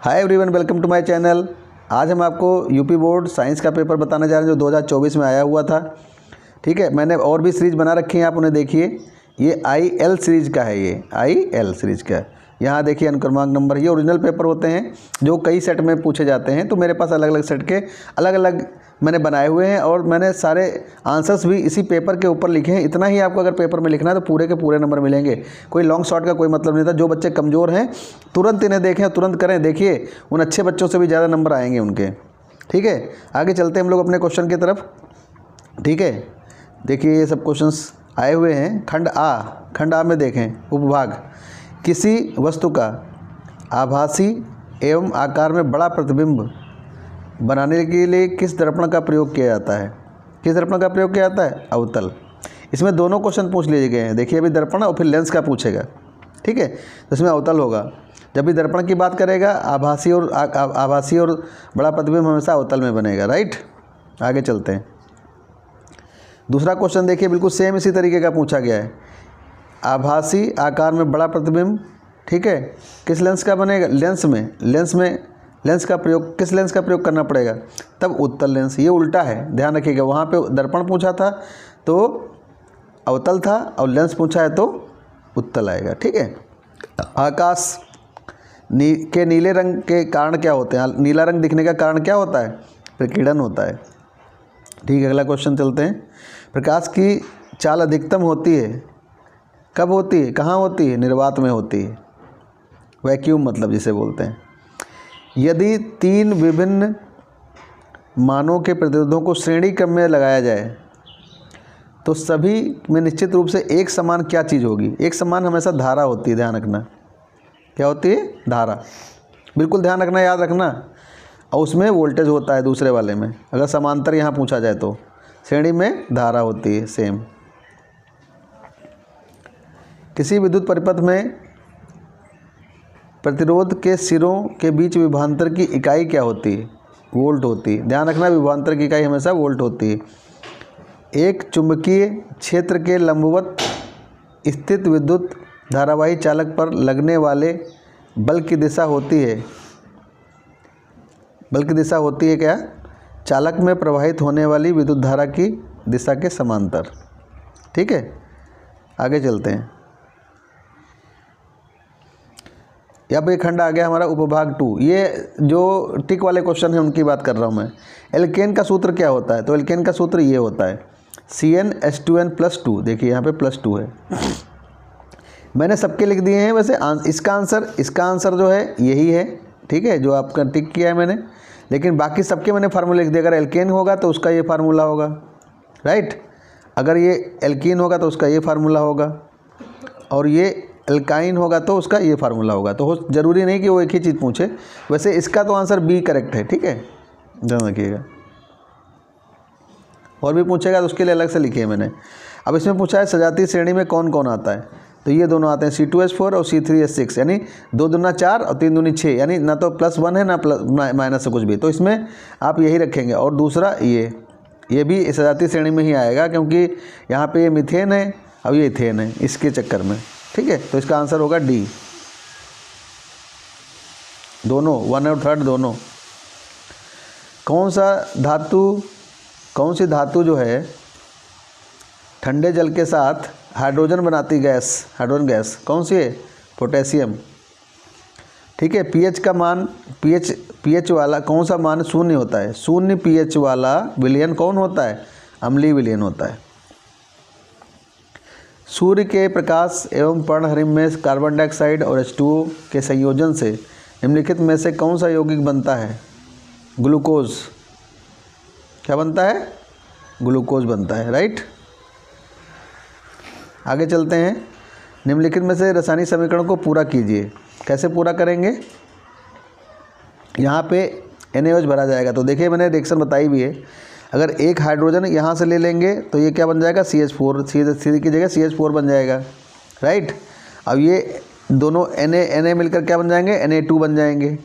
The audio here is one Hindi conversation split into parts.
Hi everyone, welcome to my channel. आज हम आपको यूपी बोर्ड साइंस का पेपर बताने जा रहे हैं जो 2024 में आया हुआ था। ठीक है, मैंने और भी सीरीज़ बना रखी है, आप उन्हें देखिए। ये IL सीरीज़ का है, ये IL सीरीज़ का है। यहाँ देखिए अनुक्रमांक नंबर, ये ओरिजिनल पेपर होते हैं जो कई सेट में पूछे जाते हैं। तो मेरे पास अलग अलग सेट के अलग अलग मैंने बनाए हुए हैं और मैंने सारे आंसर्स भी इसी पेपर के ऊपर लिखे हैं। इतना ही आपको अगर पेपर में लिखना है तो पूरे के पूरे नंबर मिलेंगे, कोई लॉन्ग शॉर्ट का कोई मतलब नहीं था। जो बच्चे कमज़ोर हैं तुरंत इन्हें देखें, तुरंत करें, देखिए उन अच्छे बच्चों से भी ज़्यादा नंबर आएंगे उनके। ठीक है, आगे चलते हैं हम लोग अपने क्वेश्चन की तरफ। ठीक है, देखिए ये सब क्वेश्चंस आए हुए हैं। खंड आ में देखें, उपभाग, किसी वस्तु का आभासी एवं आकार में बड़ा प्रतिबिंब बनाने के लिए किस दर्पण का प्रयोग किया जाता है? किस दर्पण का प्रयोग किया जाता है? अवतल। इसमें दोनों क्वेश्चन पूछ लिए गए हैं। देखिए अभी दर्पण और फिर लेंस का पूछेगा। ठीक है, तो इसमें अवतल होगा। जब भी दर्पण की बात करेगा आभासी और बड़ा प्रतिबिंब हमेशा अवतल में बनेगा। राइट, आगे चलते हैं। दूसरा क्वेश्चन देखिए, बिल्कुल सेम इसी तरीके का पूछा गया है। आभासी आकार में बड़ा प्रतिबिंब, ठीक है, किस लेंस का बनेगा? लेंस का प्रयोग, किस लेंस का प्रयोग करना पड़ेगा? तब उत्तल लेंस। ये उल्टा है, ध्यान रखिएगा। वहाँ पे दर्पण पूछा था तो अवतल था और लेंस पूछा है तो उत्तल आएगा। ठीक है, आकाश के नीले रंग के कारण क्या होते हैं? नीला रंग दिखने का कारण क्या होता है? प्रकीर्णन होता है। ठीक है, अगला क्वेश्चन चलते हैं। प्रकाश की चाल अधिकतम होती है, कब होती है, कहाँ होती है? निर्वात में होती है, वैक्यूम मतलब जिसे बोलते हैं। यदि तीन विभिन्न मानों के प्रतिरोधों को श्रेणी क्रम में लगाया जाए तो सभी में निश्चित रूप से एक समान क्या चीज़ होगी? एक समान हमेशा धारा होती है, ध्यान रखना। क्या होती है? धारा। बिल्कुल ध्यान रखना, याद रखना। और उसमें वोल्टेज होता है दूसरे वाले में। अगर समांतर यहाँ पूछा जाए तो श्रेणी में धारा होती है सेम। किसी विद्युत परिपथ में प्रतिरोध के सिरों के बीच विभवांतर की इकाई क्या होती है? वोल्ट होती है। ध्यान रखना, विभवांतर की इकाई हमेशा वोल्ट होती है। एक चुंबकीय क्षेत्र के लंबवत स्थित विद्युत धारावाही चालक पर लगने वाले बल की दिशा होती है। बल की दिशा होती है क्या? चालक में प्रवाहित होने वाली विद्युत धारा की दिशा के समांतर। ठीक है, आगे चलते हैं। यहाँ पे खंड आ गया हमारा उपभाग 2। ये जो टिक वाले क्वेश्चन हैं उनकी बात कर रहा हूँ मैं। एल्केन का सूत्र क्या होता है? तो एल्केन का सूत्र ये होता है CnH2n+2। देखिए यहाँ पे +2 है। मैंने सबके लिख दिए हैं। वैसे इसका आंसर जो है यही है। ठीक है, जो आपका टिक किया है मैंने, लेकिन बाकी सबके मैंने फार्मूला लिख दिया। अगर एल्केन होगा तो उसका ये फार्मूला होगा। राइट, अगर ये एल्कीन होगा तो उसका ये फार्मूला होगा, और ये एल्काइन होगा तो उसका ये फार्मूला होगा। तो ज़रूरी नहीं कि वो एक ही चीज़ पूछे। वैसे इसका तो आंसर बी करेक्ट है। ठीक है, ध्यान रखिएगा। और भी पूछेगा तो उसके लिए अलग से लिखे है मैंने। अब इसमें पूछा है सजातीय श्रेणी में कौन कौन आता है? तो ये दोनों आते हैं, C2H4 और C3H6, यानी 2 दूना 4 और 3 दूनी 6, यानी ना तो +1 है ना माइनस से कुछ भी। तो इसमें आप यही रखेंगे। और दूसरा ये भी सजातीय श्रेणी में ही आएगा, क्योंकि यहाँ पे ये मीथेन है और ये इथेन है, इसके चक्कर में। ठीक है, तो इसका आंसर होगा डी, दोनों 1 और 3 दोनों। कौन सी धातु जो है ठंडे जल के साथ हाइड्रोजन बनाती हाइड्रोजन गैस कौन सी है? पोटेशियम। ठीक है, पीएच का मान, पीएच वाला कौन सा मान 0 होता है? 0 pH वाला विलयन कौन होता है? अम्लीय विलयन होता है। सूर्य के प्रकाश एवं पर्णहरिम में कार्बन डाइऑक्साइड और H2O के संयोजन से निम्नलिखित में से कौन सा यौगिक बनता है? ग्लूकोज। क्या बनता है? ग्लूकोज बनता है। राइट, आगे चलते हैं। निम्नलिखित में से रासायनिक समीकरण को पूरा कीजिए। कैसे पूरा करेंगे? यहाँ पे NaOH भरा जाएगा। तो देखिए मैंने रिएक्शन बताई भी है। अगर एक हाइड्रोजन यहाँ से ले लेंगे तो ये क्या बन जाएगा? CH4, सी की जगह CH4 बन जाएगा। राइट, अब ये दोनों Na मिलकर क्या बन जाएंगे? Na2 बन जाएंगे।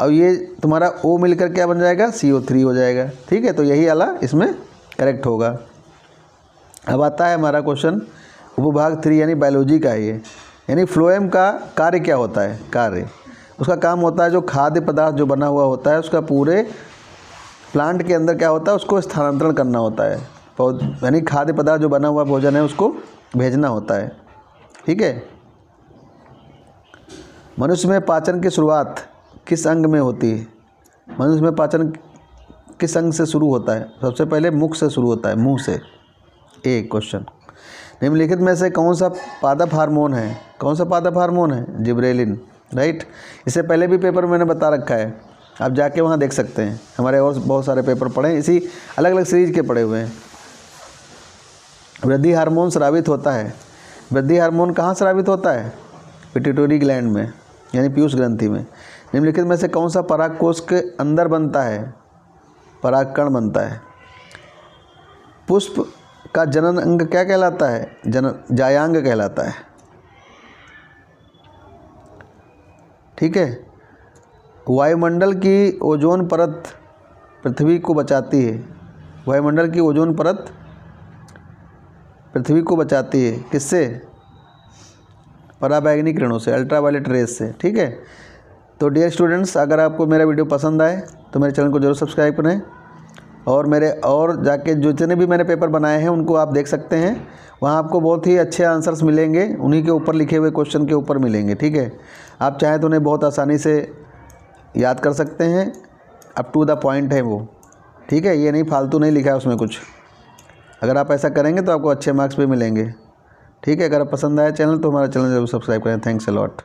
अब ये तुम्हारा O मिलकर क्या बन जाएगा? CO3 हो जाएगा। ठीक है, तो यही वाला इसमें करेक्ट होगा। अब आता है हमारा क्वेश्चन उपभाग 3 यानी बायोलॉजी का है ये। यानी फ्लोएम का कार्य क्या होता है? कार्य उसका काम होता है जो खाद्य पदार्थ जो बना हुआ होता है उसका पूरे प्लांट के अंदर क्या होता है, उसको स्थानांतरण करना होता है। यानी खाद्य पदार्थ जो बना हुआ भोजन है उसको भेजना होता है। ठीक है। मनुष्य में पाचन की शुरुआत किस अंग में होती है? मनुष्य में पाचन किस अंग से शुरू होता है? सबसे पहले मुख से शुरू होता है, मुंह से। एक क्वेश्चन, निम्नलिखित में से कौन सा पादप हार्मोन है? कौन सा पादप हार्मोन है? Gibberellin, right. इससे पहले भी पेपर मैंने बता रखा है, आप जाके वहाँ देख सकते हैं। हमारे और बहुत सारे पेपर पढ़े हैं, इसी अलग अलग सीरीज के पढ़े हुए हैं। वृद्धि हार्मोन स्रावित होता है। वृद्धि हार्मोन कहाँ स्रावित होता है? पिट्यूटरी ग्लैंड में, यानी पीयूष ग्रंथि में। निम्नलिखित में से कौन सा परागकोश के अंदर बनता है? परागकण बनता है। पुष्प का जनन अंग क्या कहलाता है? जायांग कहलाता है। ठीक है। वायुमंडल की ओजोन परत पृथ्वी को बचाती है। वायुमंडल की ओजोन परत पृथ्वी को बचाती है किससे? पराबैंगनी किरणों से, अल्ट्रावायलेट रेस से। ठीक है। तो डियर स्टूडेंट्स, अगर आपको मेरा वीडियो पसंद आए तो मेरे चैनल को जरूर सब्सक्राइब करें, और मेरे और जाके जितने भी मैंने पेपर बनाए हैं उनको आप देख सकते हैं। वहाँ आपको बहुत ही अच्छे आंसर्स मिलेंगे, उन्हीं के ऊपर लिखे हुए क्वेश्चन के ऊपर मिलेंगे। ठीक है। आप चाहें तो उन्हें बहुत आसानी से याद कर सकते हैं, अप टू द पॉइंट है वो। ठीक है। ये नहीं फालतू नहीं लिखा है उसमें कुछ। अगर आप ऐसा करेंगे तो आपको अच्छे मार्क्स भी मिलेंगे। ठीक है। अगर पसंद आया चैनल तो हमारा चैनल जरूर सब्सक्राइब करें। Thanks a lot.